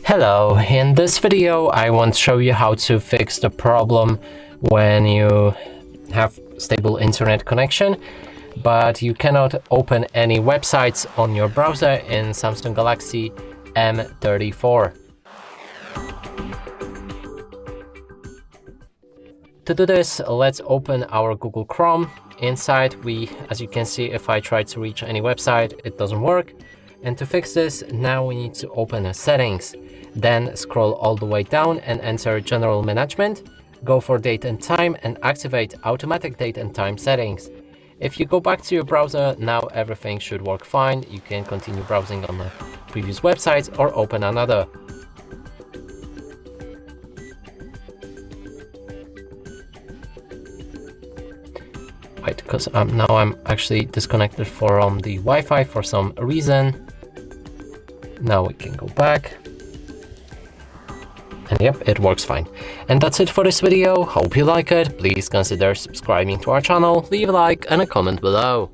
Hello, in this video I want to show you how to fix the problem when you have stable internet connection but you cannot open any websites on your browser in Samsung Galaxy M34. To do this, let's open our Google Chrome. Inside, as you can see, if I try to reach any website, it doesn't work. And to fix this, now we need to open settings. Then scroll all the way down and enter General Management. Go for date and time and activate automatic date and time settings. If you go back to your browser, now everything should work fine. You can continue browsing on the previous websites or open another. Right, because now I'm actually disconnected from the Wi-Fi for some reason. Now we can go back. And yep, it works fine. And that's it for this video. Hope you like it. Please consider subscribing to our channel, leave a like and a comment below.